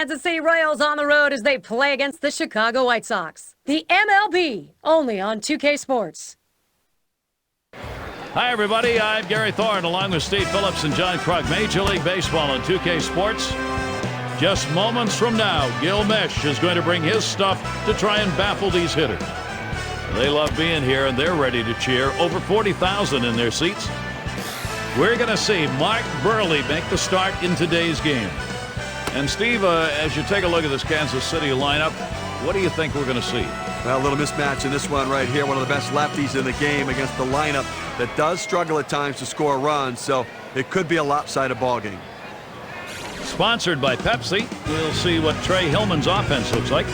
Kansas City Royals on the road as they play against the Chicago White Sox. The MLB, only on 2K Sports. Hi, everybody. I'm Gary Thorne, along with Steve Phillips and John Krug. Major League Baseball on 2K Sports. Just moments from now, Gil Mesh is going to bring his stuff to try and baffle these hitters. They love being here, and they're ready to cheer. Over 40,000 in their seats. We're going to see Mark Buehrle make the start in today's game. And Steve, as you take a look at this Kansas City lineup, what do you think we're going to see? Well, a little mismatch in this one right here. One of the best lefties in the game against the lineup that does struggle at times to score runs, so it could be a lopsided ball game. Sponsored by Pepsi. We'll see what Trey Hillman's offense looks like.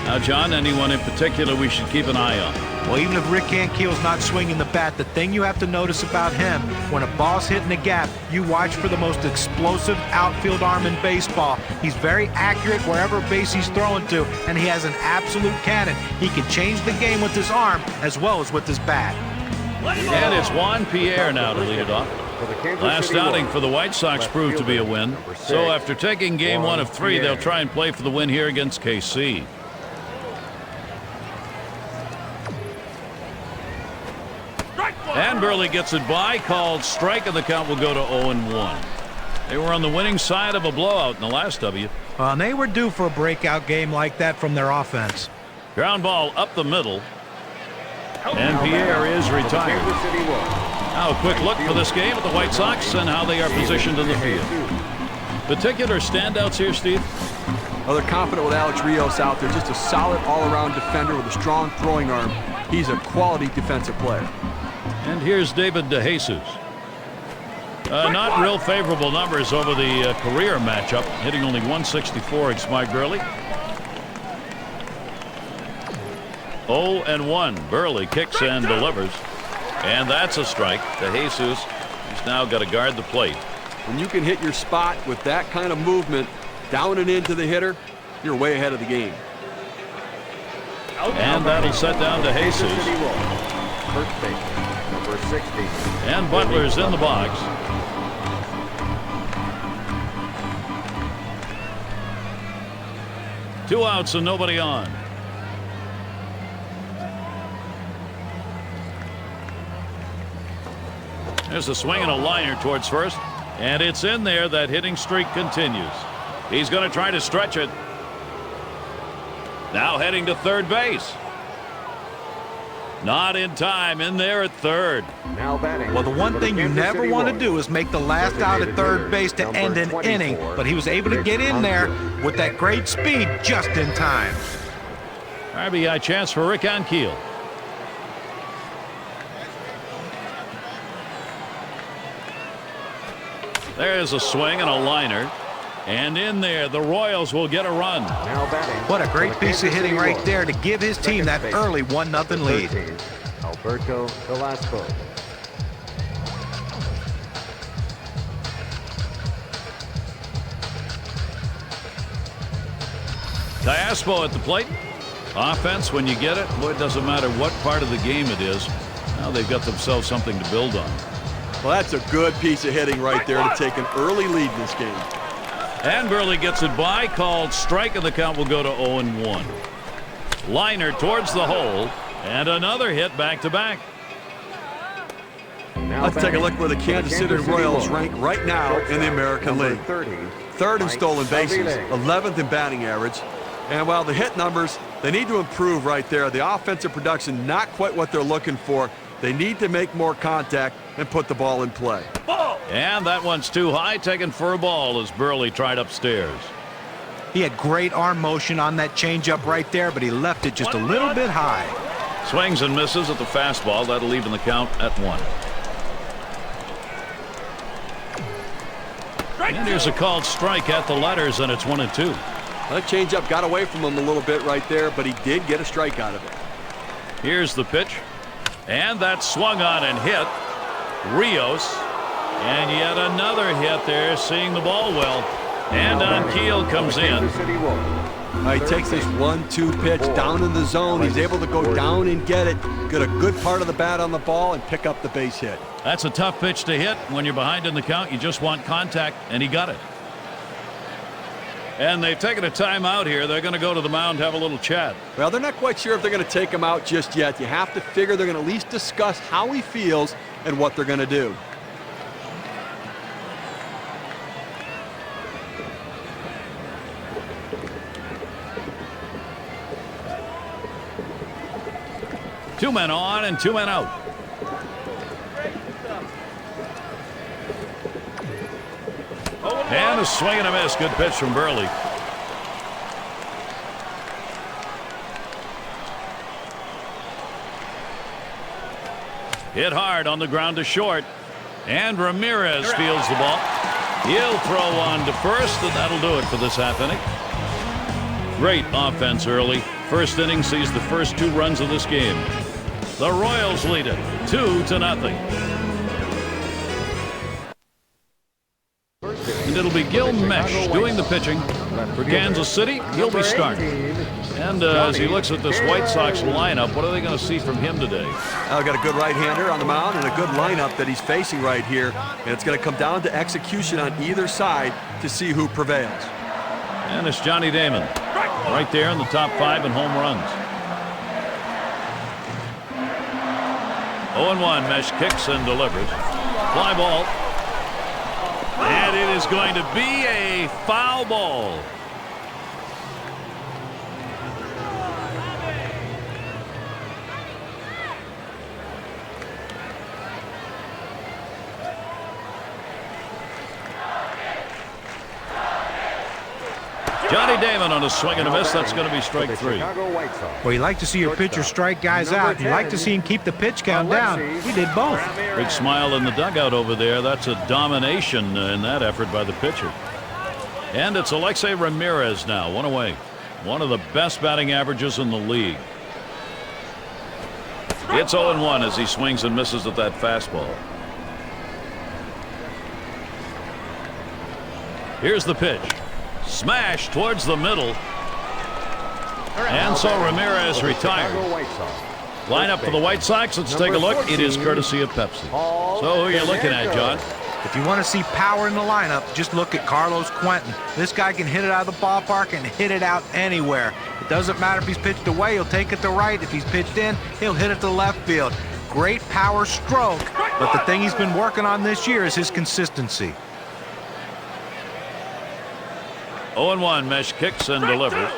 Now, John, anyone in particular we should keep an eye on? Well, even if Rick Ankiel's not swinging the bat, the thing you have to notice about him, when a ball's hitting the gap, you watch for the most explosive outfield arm in baseball. He's very accurate wherever base he's throwing to, and he has an absolute cannon. He can change the game with his arm as well as with his bat. And it's Juan Pierre now to lead it off. Last outing for the White Sox proved to be a win. So after taking game 1 of 3, they'll try and play for the win here against KC. And Buehrle gets it by, called strike, and the count will go to 0-1. They were on the winning side of a blowout in the last W. And they were due for a breakout game like that from their offense. Ground ball up the middle. And Pierre is retired. Now a quick look for this game at the White Sox and how they are positioned in the field. Particular standouts here, Steve? Well, they're confident with Alex Rios out there. Just a solid all-around defender with a strong throwing arm. He's a quality defensive player. And here's David DeJesus. Not real favorable numbers over the career matchup, hitting only 164 against Mark Buehrle. 0-1. Buehrle kicks and delivers. And that's a strike. DeJesus, he's now got to guard the plate. When you can hit your spot with that kind of movement, down and into the hitter, you're way ahead of the game. And that'll set down DeJesus. First base. Number 60. And Butler's in the box. Two outs and nobody on. There's a swing and a liner towards first. And it's in there. That hitting streak continues. He's going to try to stretch it. Now heading to third base. Not in time. In there at third. Now batting. Well, the one thing you never want to do is make the last out at third base to end an inning. But he was able to get in there with that great speed just in time. RBI chance for Rick Ankiel. There's a swing and a liner. And in there, the Royals will get a run. Now batting. What a great piece of hitting right there to give his team that early 1-0 lead. Alberto Velasco. Diaspo at the plate. Offense, when you get it, boy, it doesn't matter what part of the game it is. Now they've got themselves something to build on. Well, that's a good piece of hitting right there to take an early lead in this game. And Buehrle gets it by, called strike, and the count will go to 0-1. Liner towards the hole, and another hit back-to-back. Let's take a look where the Kansas City Royals rank right now in the American League. Third in stolen bases, 11th in batting average. And while the hit numbers, they need to improve right there. The offensive production, not quite what they're looking for. They need to make more contact and put the ball in play. And that one's too high, taken for a ball as Buehrle tried upstairs. He had great arm motion on that changeup right there, but he left it just a little bit high. Swings and misses at the fastball. That'll even the count at 1. And here's a called strike at the letters, and it's 1-2. That changeup got away from him a little bit right there, but he did get a strike out of it. Here's the pitch. And that swung on and hit. Rios. And yet another hit there, seeing the ball well. And Ankiel comes in. He takes this 1-2 pitch down in the zone. He's able to go down and get it. Get a good part of the bat on the ball and pick up the base hit. That's a tough pitch to hit. When you're behind in the count, you just want contact, and he got it. And they've taken a timeout here. They're going to go to the mound, have a little chat. Well, they're not quite sure if they're going to take him out just yet. You have to figure they're going to at least discuss how he feels and what they're going to do. Two men on and two men out. And a swing and a miss. Good pitch from Burley. Hit hard on the ground to short. And Ramirez fields the ball. He'll throw on to first, and that'll do it for this half inning. Great offense early. First inning sees the first 2 runs of this game. The Royals lead it 2-0. And it'll be Gil Mesh doing the pitching for Kansas City. He'll be starting. And as he looks at this White Sox lineup, what are they going to see from him today? Got a good right-hander on the mound and a good lineup that he's facing right here. And it's going to come down to execution on either side to see who prevails. And it's Johnny Damon right there in the top 5 in home runs. 0-1. Mesh kicks and delivers. Fly ball. And it is going to be a foul ball. Johnny Damon on a swing and a miss. That's going to be strike 3. Well, you like to see your pitcher strike guys out. You like to see him keep the pitch count down. He did both. Big smile in the dugout over there. That's a domination in that effort by the pitcher. And it's Alexei Ramirez now. 1 away. One of the best batting averages in the league. It's 0-1 as he swings and misses at that fastball. Here's the pitch. Smash towards the middle. And so Ramirez retires. Lineup for the White Sox. Let's take a look. It is courtesy of Pepsi. So who are you looking at, John? If you want to see power in the lineup, just look at Carlos Quentin. This guy can hit it out of the ballpark and hit it out anywhere. It doesn't matter if he's pitched away, he'll take it to right. If he's pitched in, he'll hit it to left field. Great power stroke, but the thing he's been working on this year is his consistency. 0-1. Mesh kicks and delivers.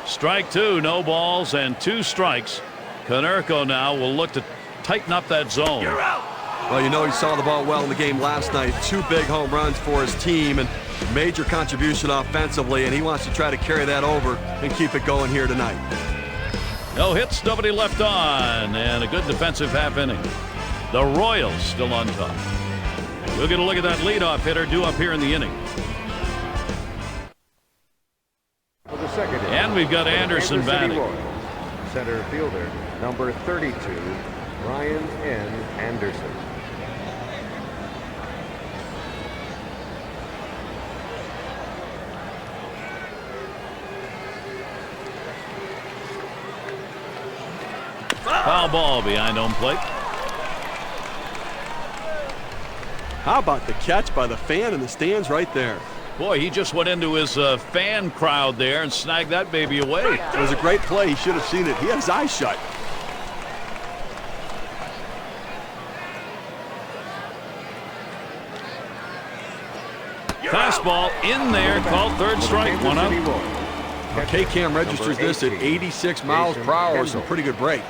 Strike 2. No balls and 2 strikes. Konerko now will look to tighten up that zone. Well, you know he saw the ball well in the game last night. 2 big home runs for his team and major contribution offensively, and he wants to try to carry that over and keep it going here tonight. No hits, nobody left on, and a good defensive half inning. The Royals still on top. We'll get a look at that leadoff hitter due up here in the inning. And we've got Anderson batting. Center fielder, number 32, Ryan N. Anderson. Foul ball behind home plate. How about the catch by the fan in the stands right there? Boy, he just went into his fan crowd there and snagged that baby away. It was a great play. He should have seen it. He had his eyes shut. Fastball in there, called third strike, 1 out. K-Cam registers this at 86 miles per hour. Some pretty good break.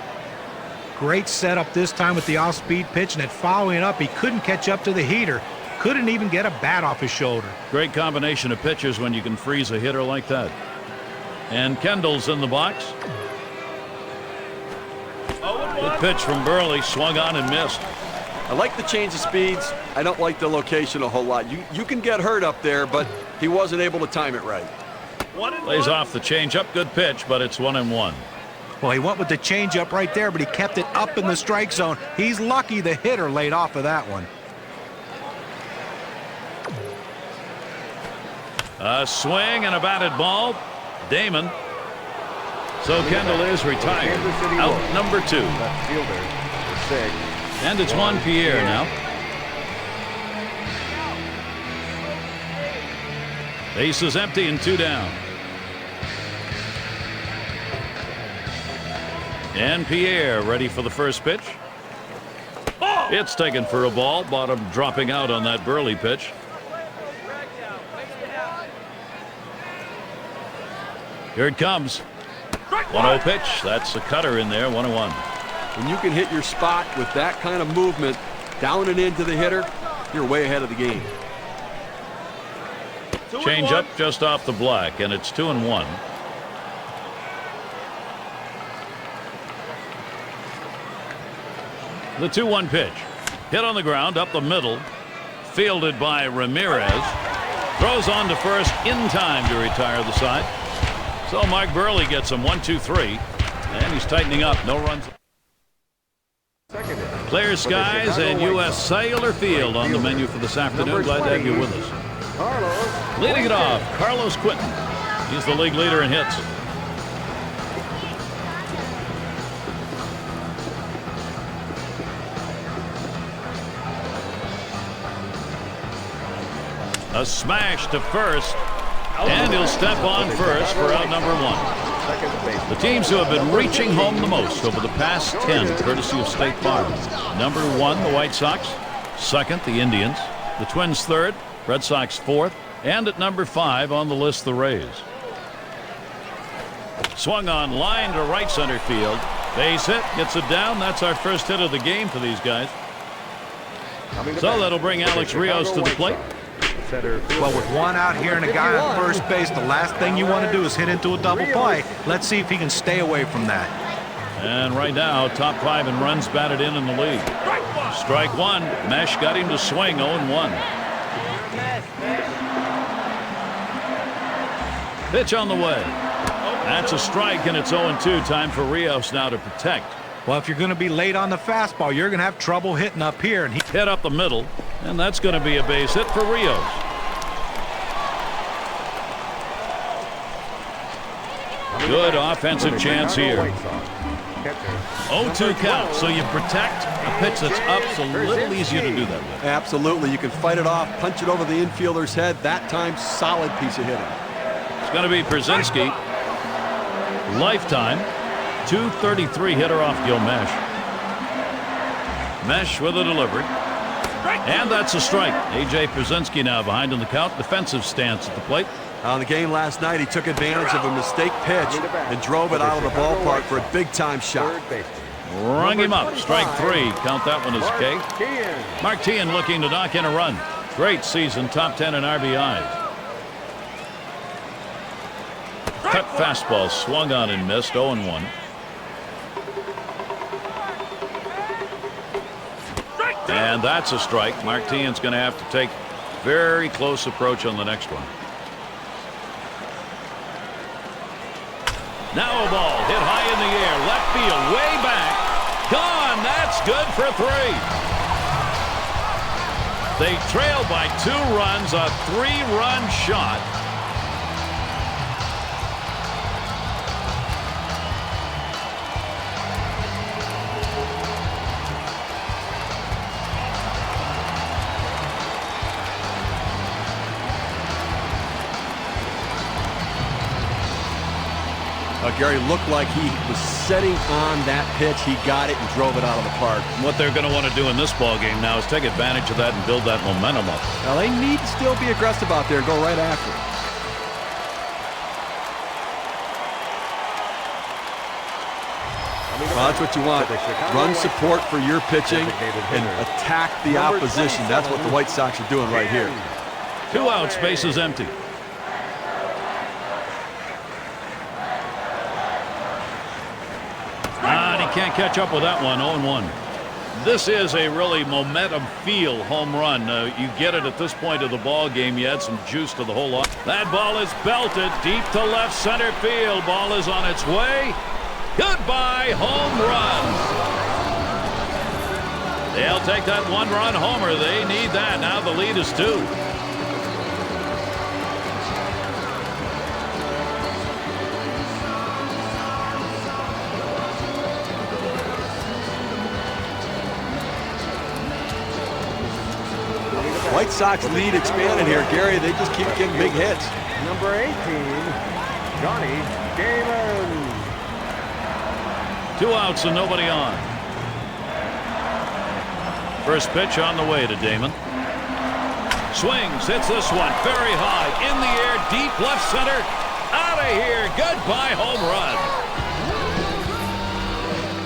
Great setup this time with the off-speed pitch, and then following it up, he couldn't catch up to the heater. Couldn't even get a bat off his shoulder. Great combination of pitches when you can freeze a hitter like that. And Kendall's in the box. Good pitch from Burley, swung on and missed. I like the change of speeds. I don't like the location a whole lot. You can get hurt up there, but he wasn't able to time it right. Lays off the changeup, good pitch, but it's 1-1. Well, he went with the changeup right there, but he kept it up in the strike zone. He's lucky the hitter laid off of that one. A swing and a batted ball. Damon. So Kendall is retired. Out number 2. Left fielder, 6. And it's Juan Pierre now. Base is empty and 2 down. And Pierre ready for the first pitch. It's taken for a ball. Bottom dropping out on that Burley pitch. Here it comes. 1-0 pitch. That's a cutter in there. 1-1. When you can hit your spot with that kind of movement down and into the hitter, you're way ahead of the game. Change up just off the black, and it's 2-1. The 2-1 pitch. Hit on the ground up the middle. Fielded by Ramirez. Throws on to first in time to retire the side. So Mark Burley gets him 1-2-3. And he's tightening up. No runs. Clear skies and U.S. Cellular Field on the menu for this afternoon. Glad to have you with us. Leading it off, Carlos Quinton. He's the league leader in hits. A smash to first, and he'll step on first for out number 1. The teams who have been reaching home the most over the past 10, courtesy of State Farm. Number 1, the White Sox. Second, the Indians. The Twins third, Red Sox fourth, and at number 5 on the list, the Rays. Swung on line to right center field. Base hit, gets it down. That's our first hit of the game for these guys. So that'll bring Alex Rios to the plate. Well, with one out here and a guy on first base, the last thing you want to do is hit into a double play. Let's see if he can stay away from that. And right now, top 5 in runs batted in the league. Strike 1. Mesh got him to swing 0-1. Pitch on the way. That's a strike, and it's 0-2. Time for Rios now to protect. Well, if you're going to be late on the fastball, you're going to have trouble hitting up here. And he hit up the middle, and that's going to be a base hit for Rios. Good offensive chance here. 0-2 count, so you protect a pitch that's up. It's a little easier to do that with. Absolutely. You can fight it off, punch it over the infielder's head. That time, solid piece of hitting. It's going to be Brzezinski. Lifetime. 233 hitter off Gil Mesh. Mesh with a delivery. And that's a strike. A.J. Brzezinski now behind in the count. Defensive stance at the plate. On the game last night, he totook advantage of a mistake pitch and drove it out of the ballpark for a big-time shot. Rung him up. Strike 3. Count that one as K. Mark Teahen looking to knock in a run. Great season. Top 10 in RBIs. Cut fastball swung on and missed. 0-1. And that's a strike. Mark Teahen's going to have to take very close approach on the next one. Now a ball hit high in the air. Left field way back. Gone. That's good for 3. They trail by 2 runs. A 3-run shot. Gary looked like he was setting on that pitch. He got it and drove it out of the park. What they're going to want to do in this ball game now is take advantage of that and build that momentum up. Now they need to still be aggressive out there and go right after it. Well, that's what you want. Run support for your pitching and attack the opposition. That's what the White Sox are doing right here. 2 outs, bases empty. Can't catch up with that one. 0-1. This is a really momentum feel home run. You get it at this point of the ball game. You add some juice to the whole lot. That ball is belted deep to left center field. Ball is on its way. Goodbye home run. They'll take that 1-run homer. They need that. Now the lead is 2. White Sox lead expanding here, Gary. They just keep getting big hits. Number 18, Johnny Damon. 2 outs and nobody on. First pitch on the way to Damon. Swings, hits this one very high, in the air, deep left center. Out of here, goodbye home run.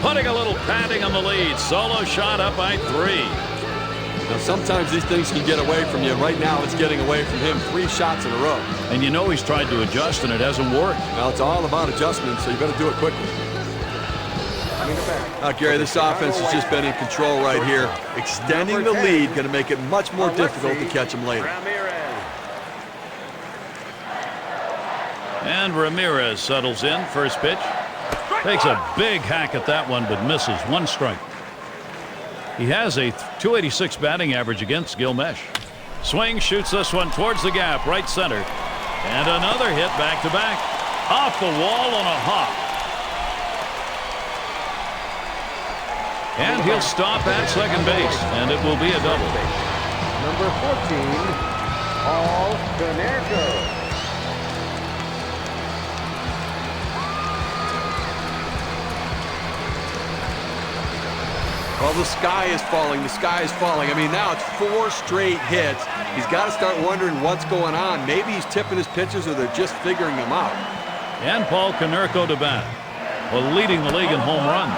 Putting a little padding on the lead. Solo shot up by 3. Now, sometimes these things can get away from you. Right now, it's getting away from him. 3 shots in a row. And you know he's tried to adjust, and it hasn't worked. Well, it's all about adjustments, so you better do it quickly. Gary, this offense has just been in control right here. Extending the lead, going to make it much more difficult to catch him later. And Ramirez settles in. First pitch. Takes a big hack at that one, but misses. 1 strike. He has a .286 batting average against Gilmesh. Swing, shoots this one towards the gap, right center. And another hit back-to-back. Off the wall on a hop. And he'll stop at second base, and it will be a double. Number 14, Paul Konerko. Well, the sky is falling. The sky is falling. I mean, now it's 4 straight hits. He's got to start wondering what's going on. Maybe he's tipping his pitches, or they're just figuring them out. And Paul Konerko to bat. Well, leading the league in home runs.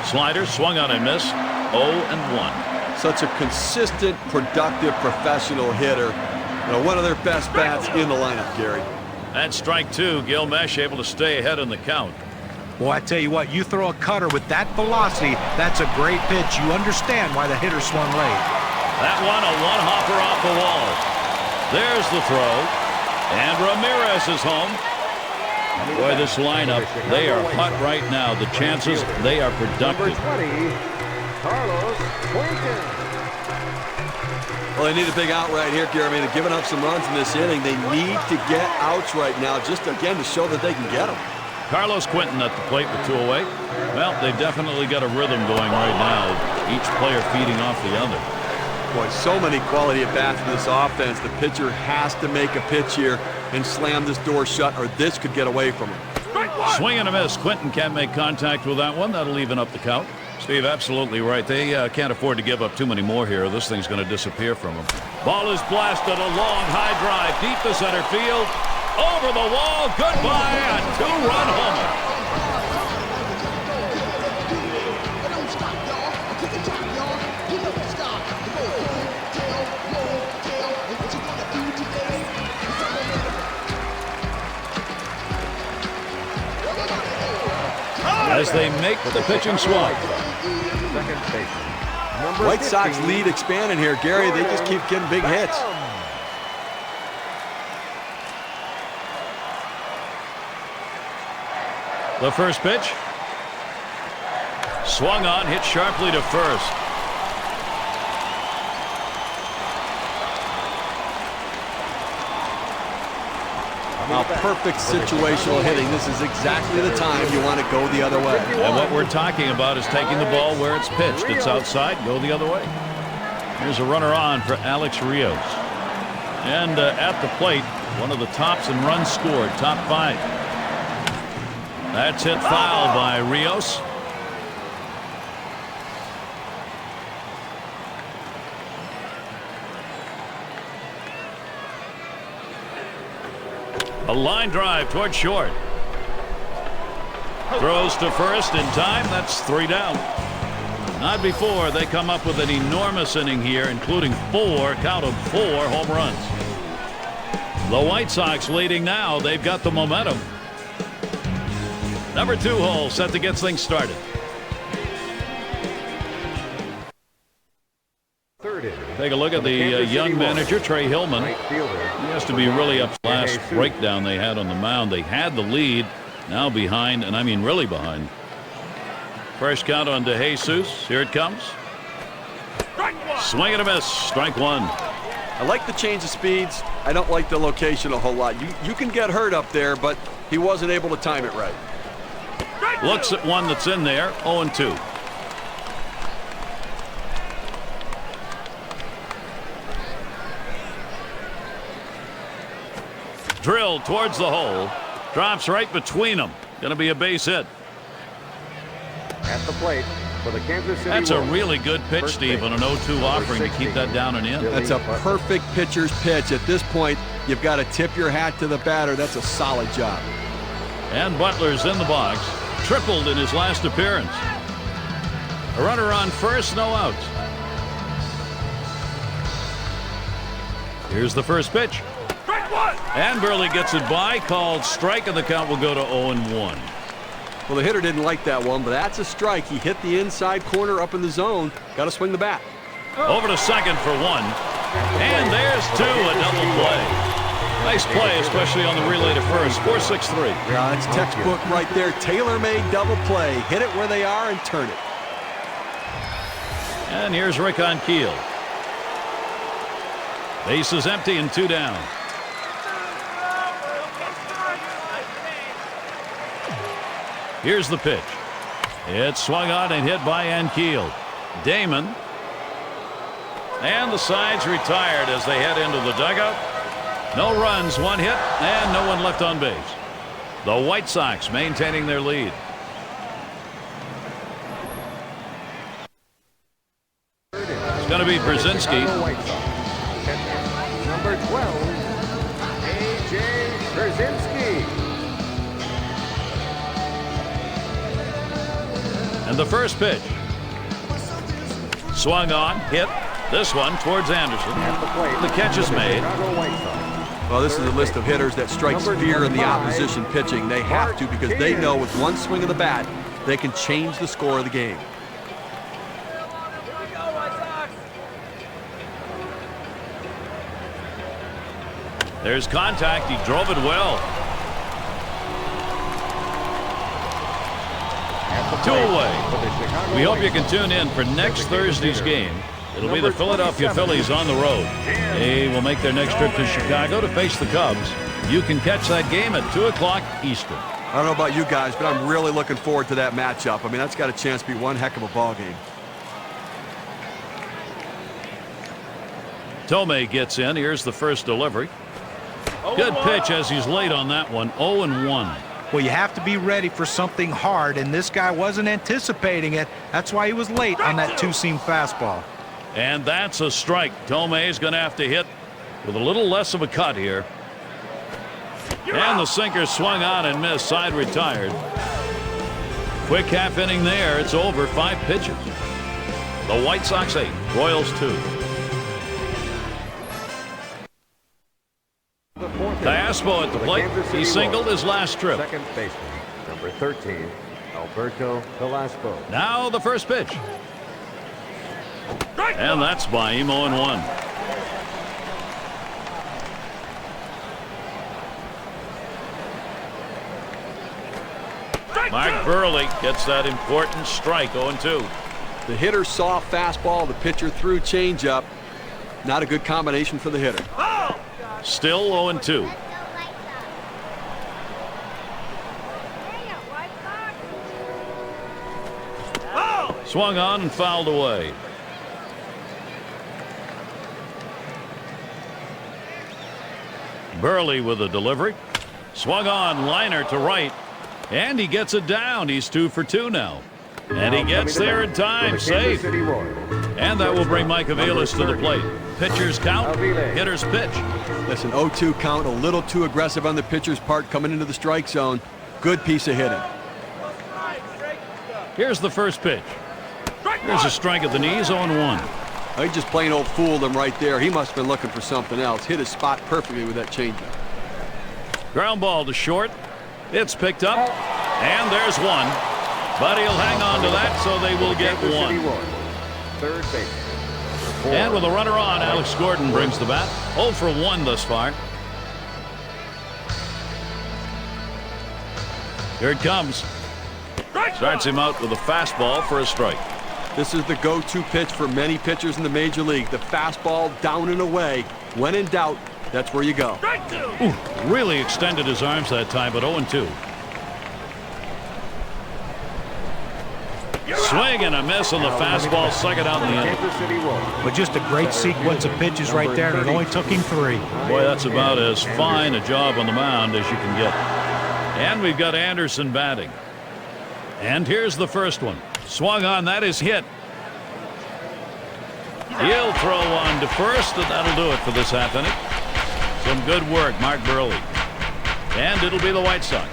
Slider swung on and missed. 0-1. Such a consistent, productive, professional hitter. You know, one of their best bats in the lineup, Gary. That's strike 2. Gilmesh able to stay ahead in the count. Boy, I tell you what, you throw a cutter with that velocity, that's a great pitch. You understand why the hitter swung late. That one, a one-hopper off the wall. There's the throw. And Ramirez is home. Boy, this lineup, they are hot right now. The chances, they are productive. Number 20, Carlos Quentin. Well, they need a big out right here, Gary. I mean, they're giving up some runs in this inning. They need to get outs right now, just again to show that they can get them. Carlos Quentin at the plate with 2 away. Well, they've definitely got a rhythm going right now. Each player feeding off the other. Boy, so many quality at-bats in this offense. The pitcher has to make a pitch here and slam this door shut, or this could get away from him. Swing and a miss. Quentin can't make contact with that one. That'll even up the count. Steve, absolutely right. They can't afford to give up too many more here. This thing's going to disappear from them. Ball is blasted. A long, high drive deep to center field. Over the wall. Goodbye. A 2-run homer. As they make the pitching swap. White Sox lead expanding here, Gary. They just keep getting big hits. The first pitch. Swung on, hit sharply to first. A perfect situational hitting. This is exactly the time you want to go the other way. And what we're talking about is taking the ball where it's pitched. It's outside, go the other way. Here's a runner on for Alex Rios. And at the plate, one of the tops in runs scored, top 5. That's hit foul by Rios. A line drive toward short. Throws to first in time. That's 3 down. Not before they come up with an enormous inning here, including 4, count 'em, 4 home runs. The White Sox leading now. They've got the momentum. Number 2 hole set to get things started. Take a look at the young manager, Trey Hillman. He has to be really up last breakdown they had on the mound. They had the lead, now behind, and I mean really behind. First count on DeJesus. Here it comes. Swing and a miss. Strike 1. I like the change of speeds. I don't like the location a whole lot. You can get hurt up there, but he wasn't able to time it right. Looks at one that's in there. 0-2. drilled towards the hole. Drops right between them. Going to be a base hit. At the plate for the Kansas City That's a Royals. really good pitch, Steve, on an 0-2 offering to keep that down and in. That's a perfect pitcher's pitch. At this point, you've got to tip your hat to the batter. That's a solid job. And Butler's in the box. Tripled in his last appearance. A runner on first, no outs. Here's the first pitch. And Burley gets it by, called strike, and the count will go to 0-1. Well, the hitter didn't like that one, but that's a strike. He hit the inside corner up in the zone. Got to swing the bat. Over to second for one. And there's two, a double play. Nice play, especially on the relay to first. 4-6-3. Yeah, that's textbook right there. Tailor-made double play. Hit it where they are and turn it. And here's Rick on Keel. Base is empty and 2 down. Here's the pitch. It's swung on and hit by Ankiel. Damon. And the side's retired as they head into the dugout. No runs, 1 hit, and no one left on base. The White Sox maintaining their lead. It's going to be Brzezinski. Number 12, A.J. Brzezinski. And the first pitch. Swung on, hit. This one towards Anderson. The catch is made. Well, this is a list of hitters that strikes fear in the opposition pitching. They have to, because they know with one swing of the bat, they can change the score of the game. There's contact. He drove it well. 2 away. We hope you can tune in for next Thursday's game. It'll be the Philadelphia Phillies on the road. They will make their next trip to Chicago to face the Cubs. You can catch that game at 2 o'clock Eastern. I don't know about you guys, but I'm really looking forward to that matchup. I mean, that's got a chance to be one heck of a ball game. Tomei gets in. Here's the first delivery. Good pitch as he's late on that one. 0-1. Well, you have to be ready for something hard, and this guy wasn't anticipating it. That's why he was late on that two-seam fastball. And that's a strike. Tomei's going to have to hit with a little less of a cut here. And the sinker swung on and missed. Side retired. Quick half inning there. It's over. 5 pitches. The White Sox 8, Royals 2. Diaspo at the plate. He singled his last trip. Second baseman, number 13, Alberto Velasco. Now the first pitch. And that's by him. 0-1. Mark Burley gets that important strike. 0-2. The hitter saw fastball. The pitcher threw changeup. Not a good combination for the hitter. Still 0-2. Swung on and fouled away. Burley with a delivery. Swung on, liner to right. And he gets it down. He's 2 for 2 now. And he gets there in time. Safe. And that will bring Mike Aviles to the plate. Pitchers count. Hitters pitch. Listen, 0-2 count. A little too aggressive on the pitcher's part coming into the strike zone. Good piece of hitting. Here's the first pitch. Here's a strike at the knees. 0-1. He just plain old fooled him right there. He must have been looking for something else. Hit his spot perfectly with that changeup. Ground ball to short. It's picked up. And there's one. But he'll hang on to that, so they will get one. Third base. And with a runner on, Alex Gordon brings the bat. 0 for 1 thus far. Here it comes. Starts him out with a fastball for a strike. This is the go-to pitch for many pitchers in the major league. The fastball down and away. When in doubt, that's where you go. Ooh, really extended his arms that time, but 0-2. Swing and a miss on the fastball, second out in the inning. Kansas City Royals. But just a great sequence of pitches right there, and it only took him 3. Boy, that's about as fine a job on the mound as you can get. And we've got Anderson batting. And here's the first one. Swung on, that is hit. He'll throw on to first, and that'll do it for this half inning. Some good work, Mark Burley. And it'll be the White Sox.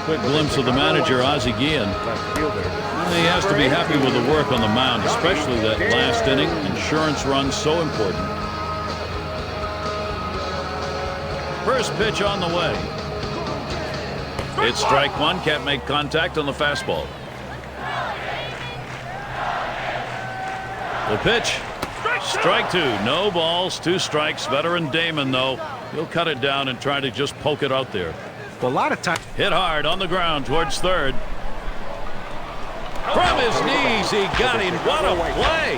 Quick glimpse of the manager, Ozzie Guillen. He has to be happy with the work on the mound, especially that last inning. Insurance run so important. First pitch on the way. It's strike one. Can't make contact on the fastball. The pitch. Strike 2. No balls, 2 strikes. Veteran Damon, though, he'll cut it down and try to just poke it out there. Well, a lot of times. Hit hard on the ground towards third. From his knees, he got him. What a play!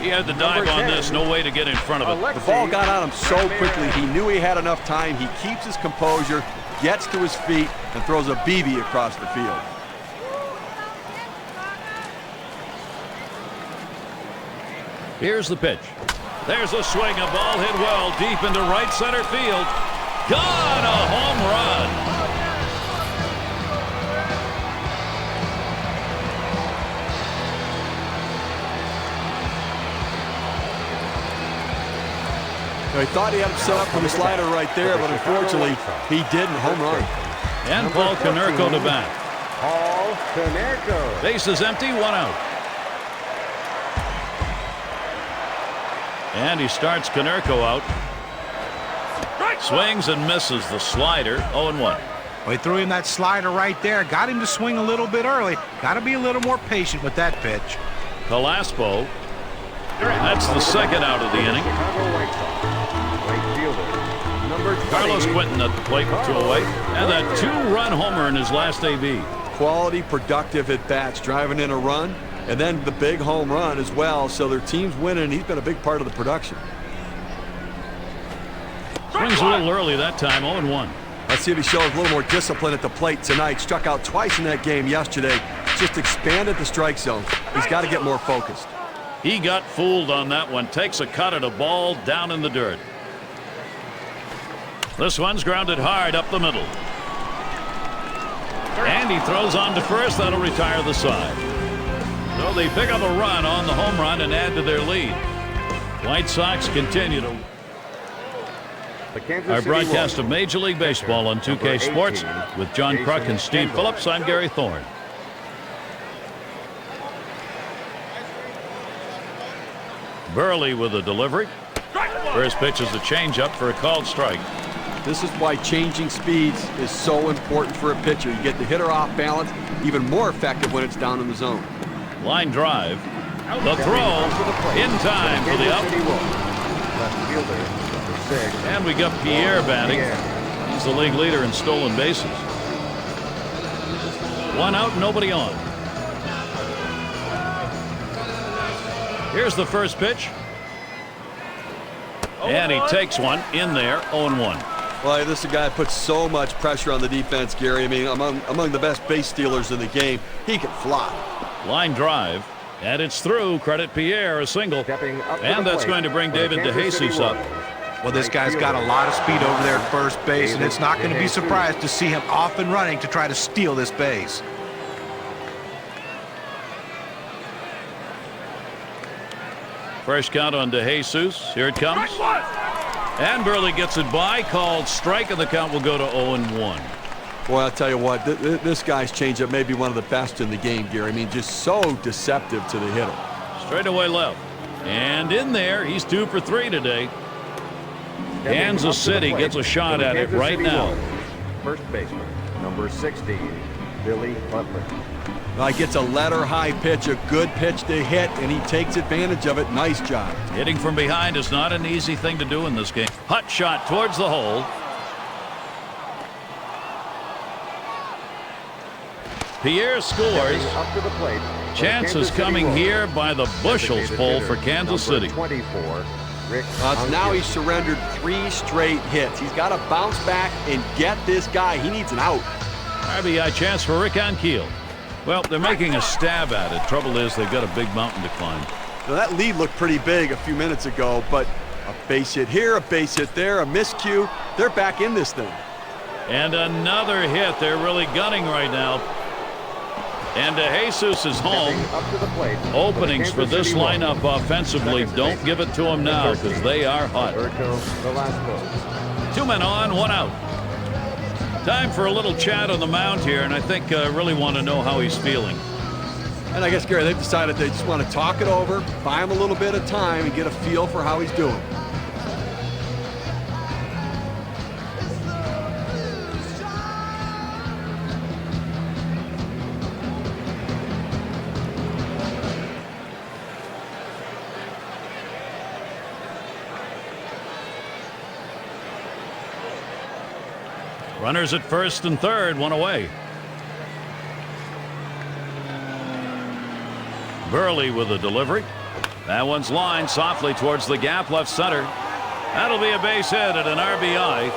He had to dive on this. No way to get in front of it. The ball got on him so quickly. He knew he had enough time. He keeps his composure, gets to his feet, and throws a BB across the field. Here's the pitch. There's a swing. A ball hit well deep into right center field. Gone! A home run. He thought he had him set up for the slider right there, but unfortunately, he didn't. Home run. And Paul Konerko to bat. Paul Konerko. Base is empty, 1 out. And he starts Konerko out. Swings and misses the slider, 0-1. Well, he threw him that slider right there. Got him to swing a little bit early. Got to be a little more patient with that pitch. Velasco. That's the second out of the inning. Chicago White Sox. Right fielder, number 20. Carlos Quinton at the plate with 2 away. And that 2-run homer in his last AB. Quality, productive at-bats, driving in a run, and then the big home run as well. So their team's winning, and he's been a big part of the production. Swings a little early that time, 0-1. Let's see if he shows a little more discipline at the plate tonight. Struck out twice in that game yesterday. Just expanded the strike zone. He's got to get more focused. He got fooled on that one. Takes a cut at a ball down in the dirt. This one's grounded hard up the middle. And he throws on to first. That'll retire the side. So they pick up a run on the home run and add to their lead. White Sox continue to. Our broadcast of Major League Baseball on 2K Sports with John Kruk and Steve Phillips. I'm Gary Thorne. Burley with a delivery. First pitch is a changeup for a called strike. This is why changing speeds is so important for a pitcher. You get the hitter off balance, even more effective when it's down in the zone. Line drive. The throw in time for the out. Left fielder, number 6. And we got Pierre batting. He's the league leader in stolen bases. 1 out, nobody on. Here's the first pitch. And he takes one in there, 0-1. Well, this is a guy that puts so much pressure on the defense, Gary. I mean, among the best base stealers in the game. He can fly. Line drive. And it's through. Credit Pierre, a single. And that's going to bring David DeJesus up. Well, this guy's got a lot of speed over there at first base, and it's not going to be surprised to see him off and running to try to steal this base. Fresh count on DeJesus. Here it comes. And Burley gets it by. Called strike, and the count will go to 0-1. Boy, I'll tell you what, this guy's changeup may be one of the best in the game, Gary. I mean, just so deceptive to the hitter. Straight away left. And in there, he's 2 for 3 today. Kansas City gets a shot at it right now. First baseman, number 16, Billy Butler. He gets a letter high pitch, a good pitch to hit, and he takes advantage of it. Nice job. Hitting from behind is not an easy thing to do in this game. Hut shot towards the hole. Pierre scores. Up to the plate. Chances coming here by the bushels full for Kansas City. 24. Now he's surrendered 3 straight hits. He's got to bounce back and get this guy. He needs an out. RBI chance for Rick Ankiel. Well, they're making a stab at it. Trouble is, they've got a big mountain to climb. Now, that lead looked pretty big a few minutes ago, but a base hit here, a base hit there, a miscue. They're back in this thing. And another hit. They're really gunning right now. And Jesus is home. Openings for this lineup offensively. Don't give it to them now because they are hot. 2 men on, 1 out. Time for a little chat on the mound here, and I think I really want to know how he's feeling. And I guess, Gary, they've decided they just want to talk it over, buy him a little bit of time, and get a feel for how he's doing. Runners at first and third, 1 away. Burley with a delivery. That one's lined softly towards the gap left center. That'll be a base hit and an RBI.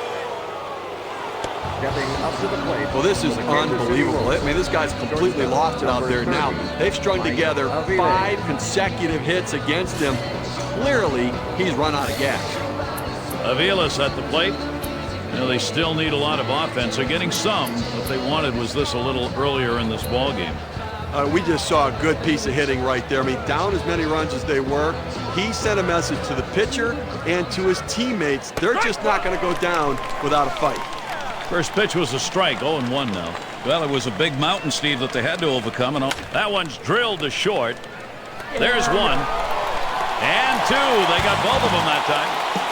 Well, this is unbelievable. I mean, this guy's completely lost it out there now. They've strung together 5 consecutive hits against him. Clearly, he's run out of gas. Aviles at the plate. You know, they still need a lot of offense. They're getting some. What they wanted was this a little earlier in this ball game. We just saw a good piece of hitting right there. I mean, down as many runs as they were, he sent a message to the pitcher and to his teammates. They're just not going to go down without a fight. First pitch was a strike, 0-1 now. Well, it was a big mountain, Steve, that they had to overcome. And that one's drilled to short. There's 1. And 2. They got both of them that time.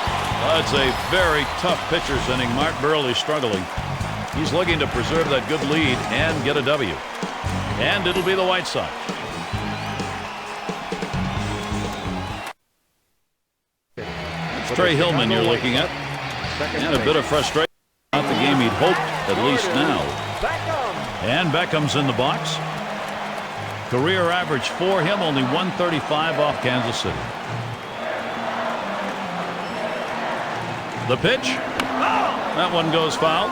It's a very tough pitcher's inning. Mark Burley struggling. He's looking to preserve that good lead and get a W. And it'll be the White Sox. It's Trey Hillman you're looking at. And a bit of frustration. Not the game he'd hoped, at least now. And Beckham's in the box. Career average for him, only 135 off Kansas City. The pitch. That one goes foul.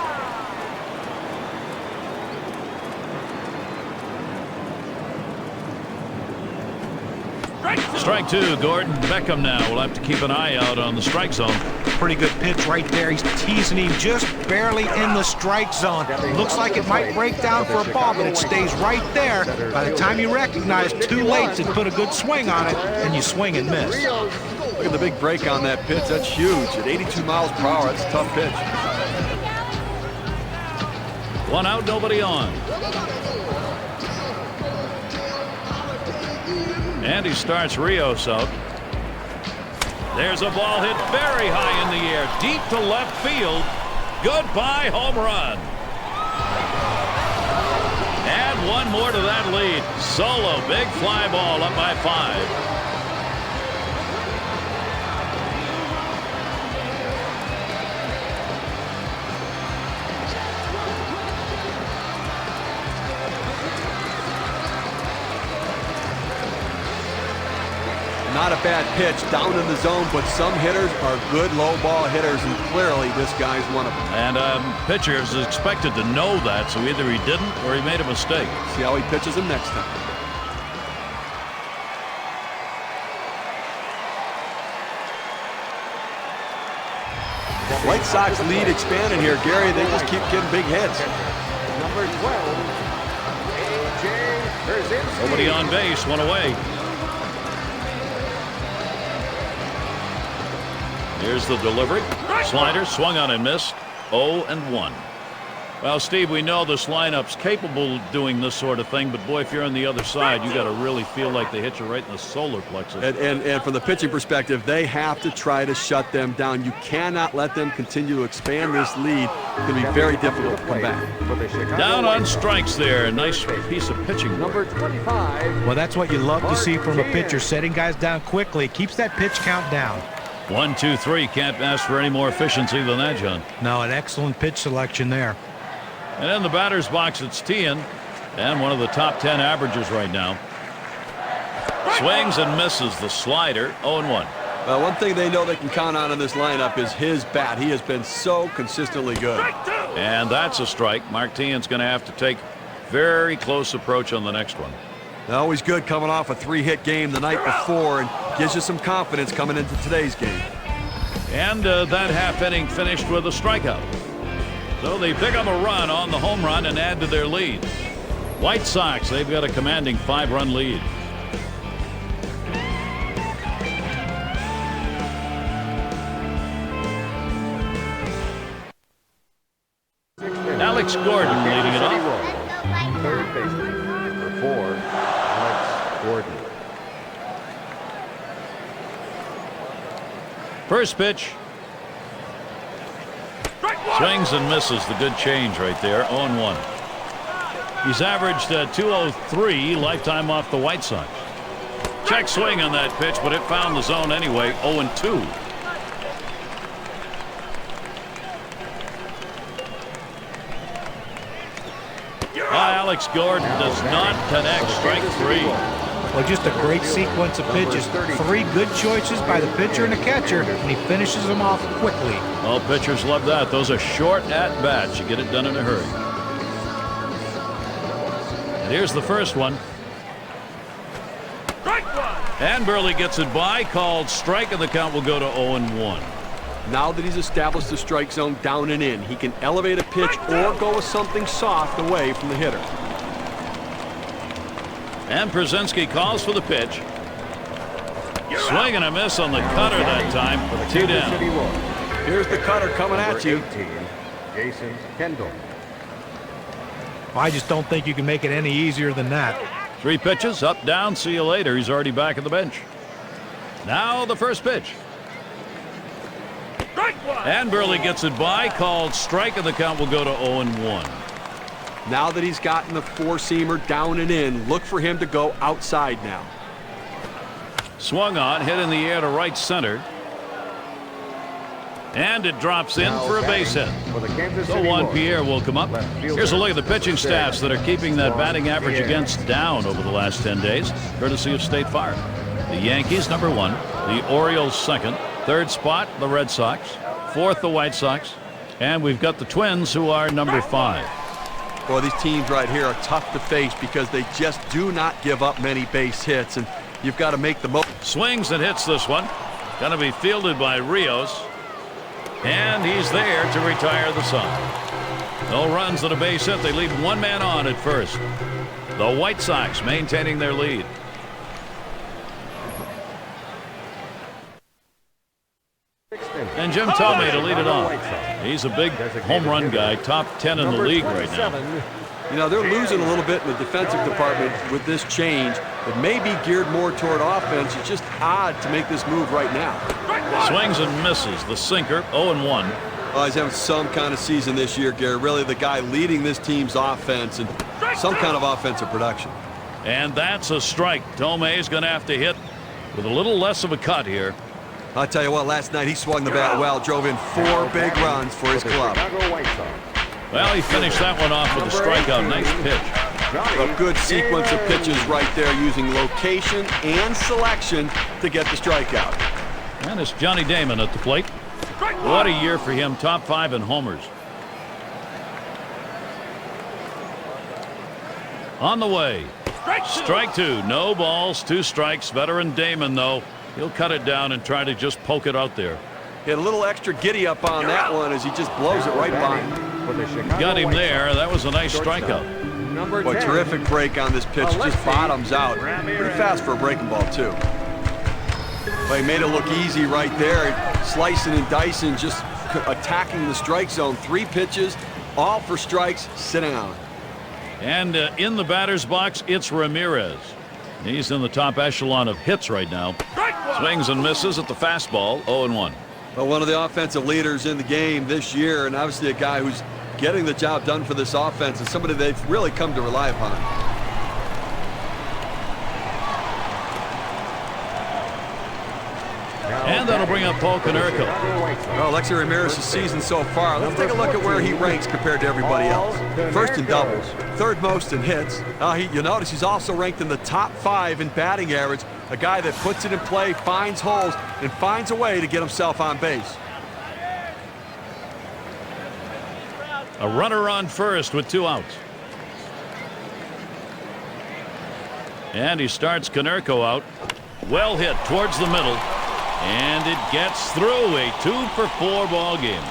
Strike 2, Gordon. Beckham now will have to keep an eye out on the strike zone. Pretty good pitch right there. He's teasing him just barely in the strike zone. Looks like it might break down for a ball, but it stays right there. By the time you recognize, too late to put a good swing on it, and you swing and miss. Look at the big break on that pitch. That's huge. At 82 miles per hour, that's a tough pitch. 1 out, nobody on. And he starts Rios out. There's a ball hit very high in the air, deep to left field. Goodbye home run. Add 1 more to that lead. Solo, big fly ball up by 5. Not a bad pitch down in the zone, but some hitters are good low ball hitters, and clearly this guy's one of them. And pitcher is expected to know that, so either he didn't or he made a mistake. See how he pitches him next time. White Sox lead expanding here, Gary. They just keep getting big hits. Number 12, A.J. Pierzynski. Nobody on base, 1 away. Here's the delivery. Slider swung on and missed. 0-1. Well, Steve, we know this lineup's capable of doing this sort of thing, but boy, if you're on the other side, you got to really feel like they hit you right in the solar plexus. And from the pitching perspective, they have to try to shut them down. You cannot let them continue to expand this lead. It's going to be very difficult to come back. Down on strikes there. Nice piece of pitching. Number 25. Well, that's what you love to see from a pitcher, setting guys down quickly. Keeps that pitch count down. 1, 2, 3. Can't ask for any more efficiency than that, John. No, an excellent pitch selection there. And in the batter's box, it's Tien, and one of the top 10 averages right now. Swings and misses the slider. 0-1. Well, one thing they know they can count on in this lineup is his bat. He has been so consistently good. And that's a strike. Martin's going to have to take very close approach on the next one. Always good coming off a 3-hit game the night before and gives you some confidence coming into today's game. And that half inning finished with a strikeout. So they pick up a run on the home run and add to their lead. White Sox, they've got a commanding 5-run lead. Alex Gordon leading it off. Third baseman, number 4, Alex Gordon. First pitch. Swings and misses. The good change right there. 0-1. He's averaged 203 lifetime off the White Sox. Check swing on that pitch, but it found the zone anyway. 0-2. Alex Gordon does not connect. Strike 3. Well, just a great sequence of pitches. 3 good choices by the pitcher and the catcher, and he finishes them off quickly. Well, pitchers love that. Those are short at-bats. You get it done in a hurry. And here's the first one. And Burley gets it by. Called strike, and the count will go to 0-1. Now that he's established the strike zone down and in, he can elevate a pitch or go with something soft away from the hitter. And Przinsky calls for the pitch. Swing and a miss on the cutter that time. 2 down. Here's the cutter coming at you. 18, Jason Kendall. I just don't think you can make it any easier than that. 3 pitches, up, down, see you later. He's already back at the bench. Now the first pitch. And Burley gets it by. Called strike, and the count will go to 0-1. Now that he's gotten the 4-seamer down and in, look for him to go outside now. Swung on, hit in the air to right center. And it drops in for a base hit. So Juan Pierre will come up. Here's a look at the pitching staffs that are keeping that batting average against down over the last 10 days, courtesy of State Farm. The Yankees, number 1. The Orioles, second. Third spot, the Red Sox. Fourth, the White Sox. And we've got the Twins, who are number 5. Boy, these teams right here are tough to face because they just do not give up many base hits, and you've got to make the most. Swings and hits this one. Going to be fielded by Rios. And he's there to retire the side. No runs on a base hit. They leave 1 man on at first. The White Sox maintaining their lead. And Jim Thome to lead it off. He's a big home run guy, top 10 in the league right now. You know, they're losing a little bit in the defensive department with this change. It may be geared more toward offense. It's just odd to make this move right now. Swings and misses. The sinker, 0-1. Oh, he's having some kind of season this year, Gary. Really the guy leading this team's offense and some kind of offensive production. And that's a strike. Thome is going to have to hit with a little less of a cut here. I'll tell you what, last night he swung the bat well, drove in 4 big runs for his club. Well, he finished that one off with a strikeout. Nice pitch. A good sequence of pitches right there, using location and selection to get the strikeout. And it's Johnny Damon at the plate. What a year for him. Top 5 in homers. On the way. Strike 2. No balls, 2 strikes. Veteran Damon, though, he'll cut it down and try to just poke it out there. He had a little extra giddy up on that one as he just blows it right by him. Got him there. That was a nice strikeout. Boy, terrific break on this pitch. Just bottoms out. Pretty fast for a breaking ball, too. But he made it look easy right there. Slicing and dicing, just attacking the strike zone. 3 pitches, all for strikes. Sit down. And in the batter's box, it's Ramirez. He's in the top echelon of hits right now. Swings and misses at the fastball, 0-1. Well, one of the offensive leaders in the game this year, and obviously a guy who's getting the job done for this offense, and somebody they've really come to rely upon. And that will bring up Paul Konerko. Well, Alexi Ramirez's season so far, let's take a look at where he ranks compared to everybody else. First in doubles, third most in hits. You'll notice he's also ranked in the top 5 in batting average, a guy that puts it in play, finds holes, and finds a way to get himself on base. A runner on first with 2 outs. And he starts Konerko out. Well hit towards the middle. And it gets through. A 2-for-4 ball game.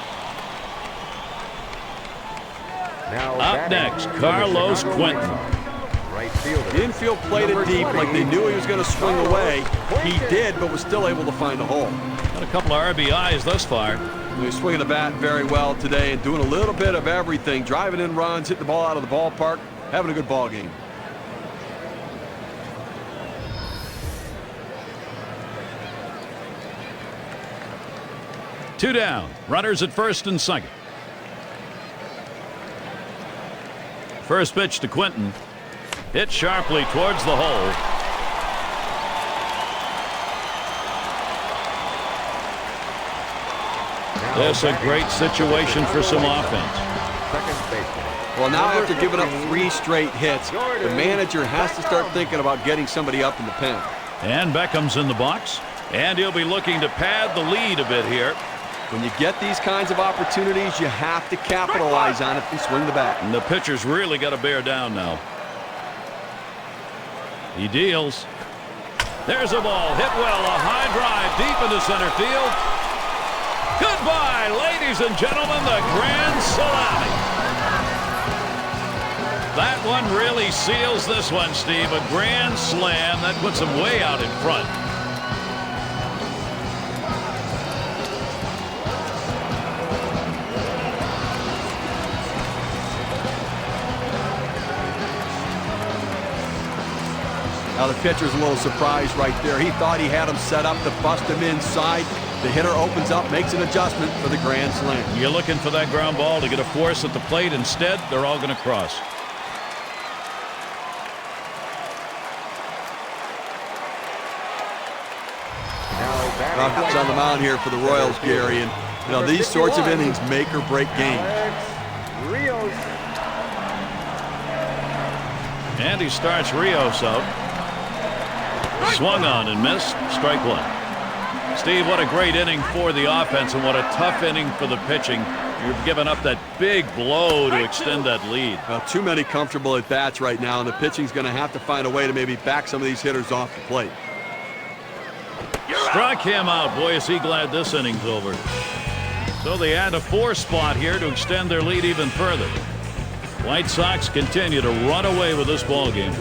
Up next, Carlos Quentin. The infield played it deep like they knew he was going to swing away. He did, but was still able to find a hole. Got a couple of RBIs thus far. He's swinging the bat very well today and doing a little bit of everything. Driving in runs, hitting the ball out of the ballpark, having a good ball game. Two down. Runners at first and second. First pitch to Quentin. Hit sharply towards the hole. This a great situation for some offense. Well, now after giving up 3 straight hits, the manager has to start thinking about getting somebody up in the pen. And Beckham's in the box. And he'll be looking to pad the lead a bit here. When you get these kinds of opportunities, you have to capitalize on it and swing the bat. And the pitcher's really got to bear down now. He deals. There's a ball. Hit well. A high drive deep into center field. Goodbye, ladies and gentlemen. The grand salami. That one really seals this one, Steve. A grand slam. That puts him way out in front. Now the pitcher's a little surprised right there. He thought he had him set up to bust him inside. The hitter opens up, makes an adjustment for the grand slam. You're looking for that ground ball to get a force at the plate. Instead, they're all going to cross. Rockets on the mound here for the Royals, Gary, and you know these sorts of innings make or break games. And he starts Rios out. Swung on and missed. Strike 1. Steve, what a great inning for the offense and what a tough inning for the pitching. You've given up that big blow to extend that lead. Too many comfortable at bats right now, and the pitching's going to have to find a way to maybe back some of these hitters off the plate. Struck him out. Boy, is he glad this inning's over. So they add a 4 spot here to extend their lead even further. White Sox continue to run away with this ball game.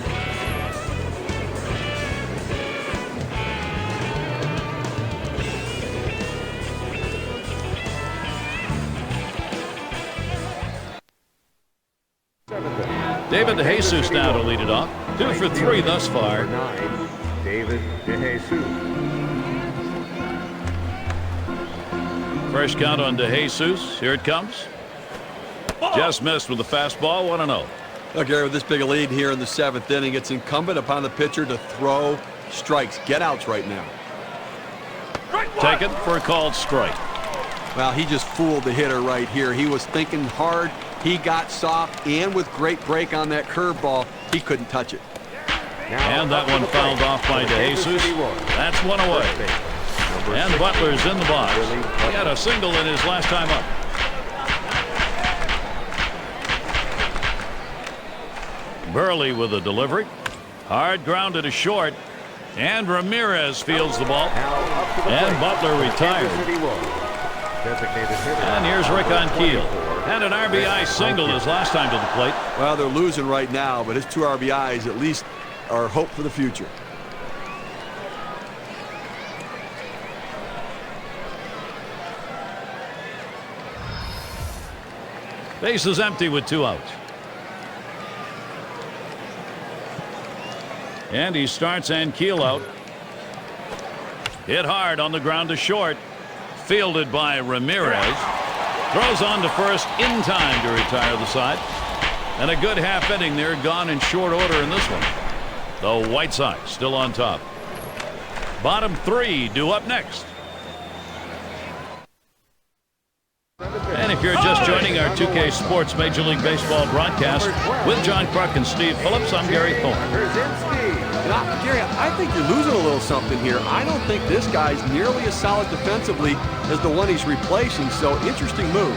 David DeJesus now to lead it off. 2 for 3 thus far. David DeJesus. First count on DeJesus. Here it comes. Just missed with the fastball. 1-0. Look, Gary, with this big a lead here in the 7th inning, it's incumbent upon the pitcher to throw strikes. Get outs right now. Taken for a called strike. Well, he just fooled the hitter right here. He was thinking hard. He got soft, and with great break on that curveball, he couldn't touch it. And that one fouled off by DeJesus. That's 1 away. And Butler's in the box. He had a single in his last time up. Burley with a delivery. Hard grounded to short. And Ramirez fields the ball. And Butler retired. And here's Rick Ankiel. And an RBI single his last time to the plate. Well, they're losing right now, but his 2 RBIs at least are hope for the future. Base is empty with 2 outs. And he starts Ankiel out. Hit hard on the ground to short. Fielded by Ramirez. Throws on to first in time to retire the side. And a good half inning there gone in short order in this one. The White Sox still on top. Bottom 3 due up next. If you're just joining our 2K Sports Major League Baseball broadcast with John Kruk and Steve Phillips, I'm Gary Thorne. Now, Gary, I think you're losing a little something here. I don't think this guy's nearly as solid defensively as the one he's replacing, so interesting move.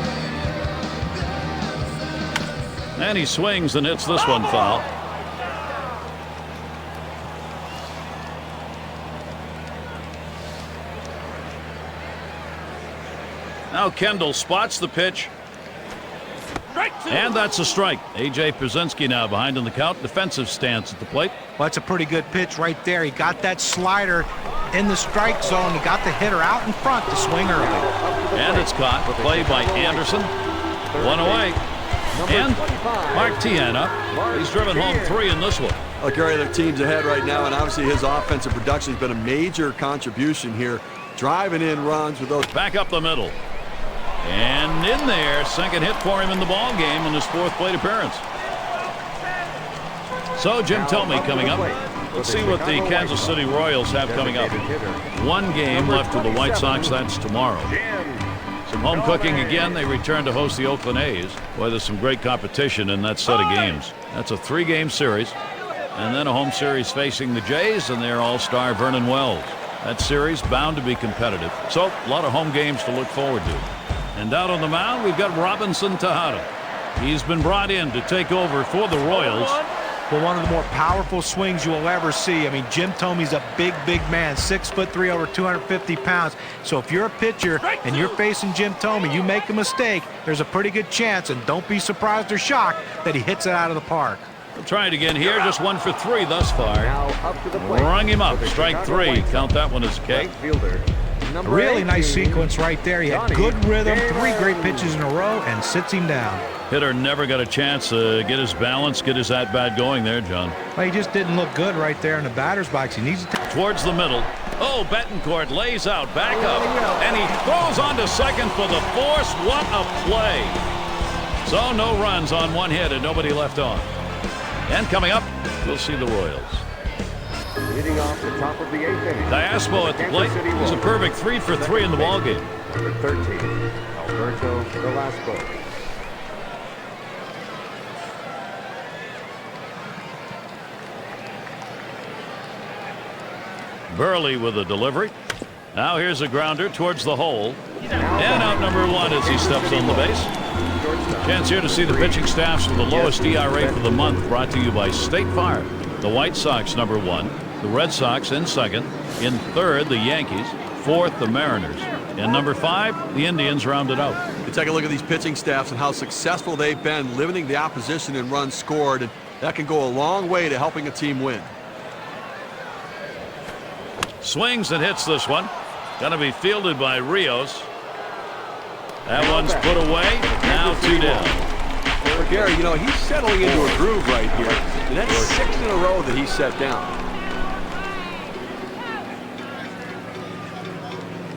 And he swings and hits this one foul. Now Kendall spots the pitch. And that's a strike. A.J. Pierzynski now behind in the count. Defensive stance at the plate. Well, that's a pretty good pitch right there. He got that slider in the strike zone. He got the hitter out in front to swing early. And it's caught. Play by Anderson. One away. And Mark Tian up. He's driven home 3 in this one. Well, Gary, their team's ahead right now, and obviously his offensive production has been a major contribution here. Driving in runs with those. Back up the middle. And in there, second hit for him in the ball game in his 4th plate appearance. So Jim Thome coming up. Let's see what the Kansas City Royals have coming up. 1 game left with the White Sox. That's tomorrow. Some home cooking again. They return to host the Oakland A's. Boy, there's some great competition in that set of games. That's a 3-game series. And then a home series facing the Jays and their all-star Vernon Wells. That series bound to be competitive. So a lot of home games to look forward to. And out on the mound, we've got Robinson Tejada. He's been brought in to take over for the Royals. Well, one of the more powerful swings you will ever see. I mean, Jim Thome's a big man, 6'3", over 250 pounds. So if you're a pitcher and you're facing Jim Thome, you make a mistake, there's a pretty good chance, and don't be surprised or shocked that he hits it out of the park. We'll try it again here. Just 1 for 3 thus far. Now up to the plate. Rung him up. Strike 3. Count that one as a K. Fielder. A really nice sequence right there. He had good rhythm, 3 great pitches in a row, and sits him down. Hitter never got a chance to get his balance, get his at-bat going there, John. Well, he just didn't look good right there in the batter's box. He needs to Towards the middle. Oh, Betancourt lays out, back up, and he throws on to second for the force. What a play. So no runs on 1 hit and nobody left on. And coming up, we'll see the Royals. Leading off the top of the 8th inning. Diaspo at the plate. He's a perfect 3 for 3 in the ballgame. Number 13, Alberto Velasco. Burley with a delivery. Now here's a grounder towards the hole. And out number 1 as he steps on the base. Chance here to see the pitching staffs with the lowest ERA for the month, brought to you by State Farm. The White Sox number 1, the Red Sox in 2nd, in 3rd the Yankees, 4th the Mariners, and number 5 the Indians rounded out. You take a look at these pitching staffs and how successful they've been limiting the opposition in runs scored, and that can go a long way to helping a team win. Swings and hits this one. Gonna be fielded by Rios. That one's put away. Now 2 down. Well, Gary, you know, he's settling into a groove right here, and that's 6 in a row that he's set down.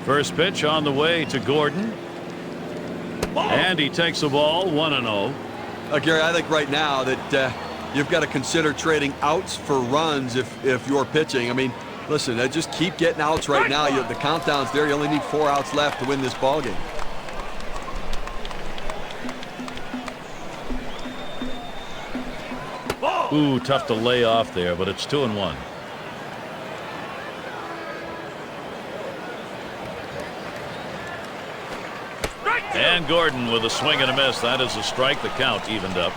First pitch on the way to Gordon. And he takes the ball 1-0. Gary, I think right now that you've got to consider trading outs for runs if you're pitching. I mean, listen, just keep getting outs right now. The countdown's there. You only need 4 outs left to win this ball game. Ooh, tough to lay off there, but it's 2-1. And Gordon with a swing and a miss. That is a strike. The count evened up.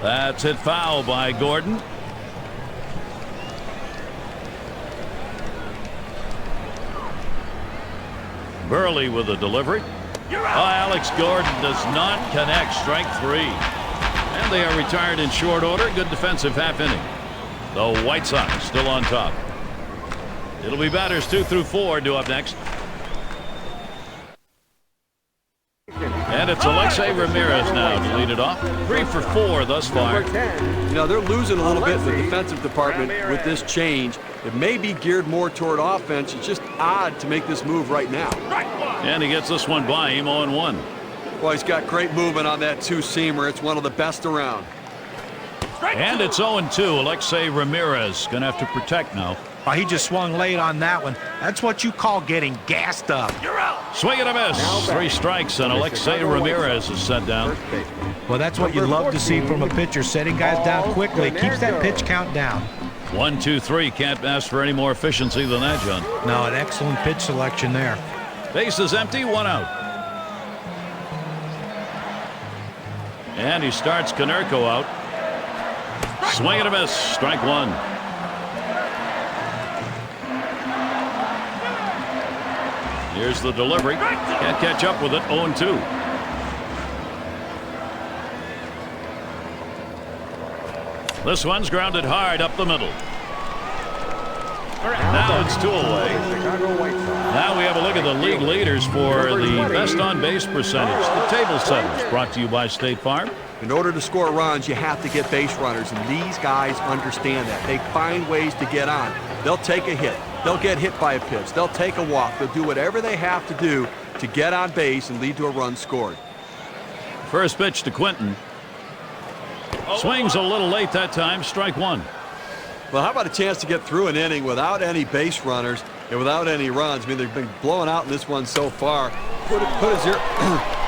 That's hit foul by Gordon. Burley with a delivery. Alex Gordon does not connect. Strike 3. And they are retired in short order. Good defensive half inning. The White Sox still on top. It'll be batters 2 through 4 due up next. And it's Alexei Ramirez now to lead it off. 3 for 4 thus far. You know, they're losing a little bit in the defensive department with this change. It may be geared more toward offense. It's just odd to make this move right now. And he gets this one by him 0-1. Well, he's got great movement on that 2-seamer. It's one of the best around. And it's 0-2. Alexei Ramirez going to have to protect now. Oh, he just swung late on that one. That's what you call getting gassed up. Swing and a miss. 3 strikes, and Alexei Ramirez is set down. Well, that's what you love to see from a pitcher, setting guys down quickly. Keeps that pitch count down. 1, 2, 3. Can't ask for any more efficiency than that, John. No, an excellent pitch selection there. Base is empty, 1 out. And he starts Konerko out. Swing and a miss. Strike 1. Here's the delivery. Can't catch up with it. 0-2. This one's grounded hard up the middle. Now it's 2 away. Now we have a look at the league leaders for the best on base percentage. The table setters, brought to you by State Farm. In order to score runs, you have to get base runners, and these guys understand that. They find ways to get on. They'll take a hit. They'll get hit by a pitch. They'll take a walk. They'll do whatever they have to do to get on base and lead to a run scored. First pitch to Quinton. Swings a little late that time. Strike 1. Well, how about a chance to get through an inning without any base runners and without any runs? I mean, they've been blowing out in this one so far. Put a zero,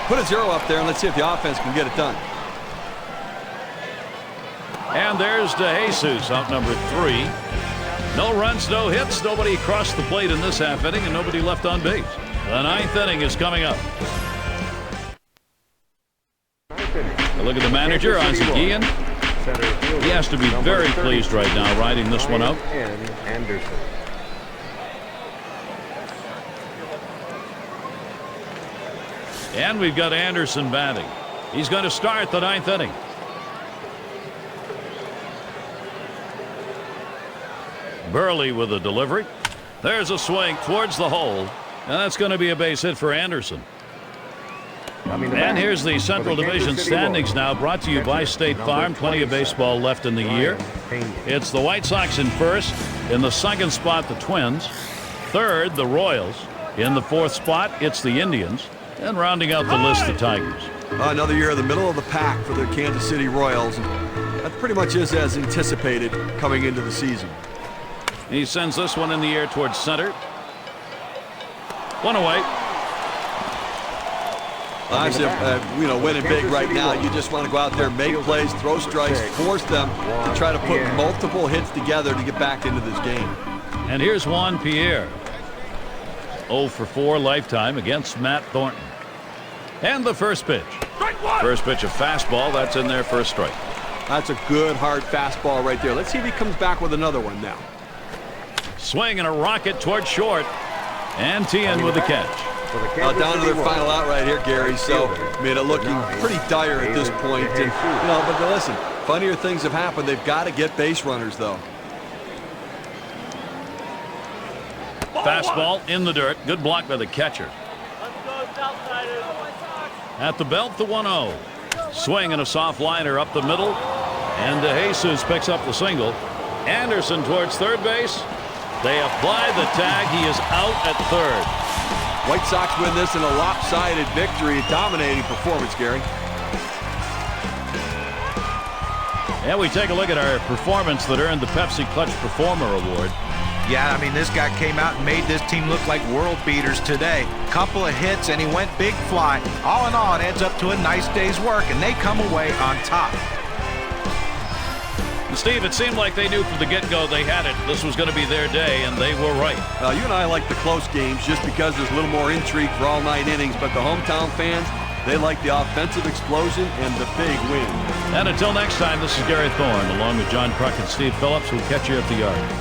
put a 0 up there, and let's see if the offense can get it done. And there's DeJesus, out number 3. No runs, no hits, nobody crossed the plate in this half inning, and nobody left on base. The 9th inning is coming up. A look at the manager, Isaac Guillen. He has to be very pleased right now riding this one out. And we've got Anderson batting. He's going to start the 9th inning. Burley with a delivery. There's a swing towards the hole, and that's going to be a base hit for Anderson. And here's the Central Division standings now, brought to you by State Farm. Plenty of baseball left in the year. It's the White Sox in first. In the 2nd spot, the Twins. 3rd, the Royals. In the 4th spot, it's the Indians. And rounding out the list, the Tigers. Another year in the middle of the pack for the Kansas City Royals. That pretty much is as anticipated coming into the season. He sends this one in the air towards center. 1 away. Obviously, winning big right now, you just want to go out there, make plays, throw strikes, force them to try to put multiple hits together to get back into this game. And here's Juan Pierre. 0 for 4 lifetime against Matt Thornton. And the first pitch. First pitch, a fastball. That's in there for a strike. That's a good, hard fastball right there. Let's see if he comes back with another one now. Swing and a rocket towards short. And Tien with the catch. Down to their final out right here, Gary. So, I mean, it looking pretty dire at this point. And, but listen, funnier things have happened. They've got to get base runners, though. Fastball in the dirt. Good block by the catcher. At the belt, the 1-0. Swing and a soft liner up the middle. And DeJesus picks up the single. Anderson towards third base. They apply the tag. He is out at third. White Sox win this in a lopsided victory. Dominating performance, Gary. And we take a look at our performance that earned the Pepsi Clutch Performer Award. Yeah, I mean, this guy came out and made this team look like world beaters today. Couple of hits, and he went big fly. All in all, it adds up to a nice day's work, and they come away on top. And Steve, it seemed like they knew from the get-go they had it. This was going to be their day, and they were right. You and I like the close games just because there's a little more intrigue for all 9 innings, but the hometown fans, they like the offensive explosion and the big win. And until next time, this is Gary Thorne, along with John Kruk and Steve Phillips. We'll catch you at the yard.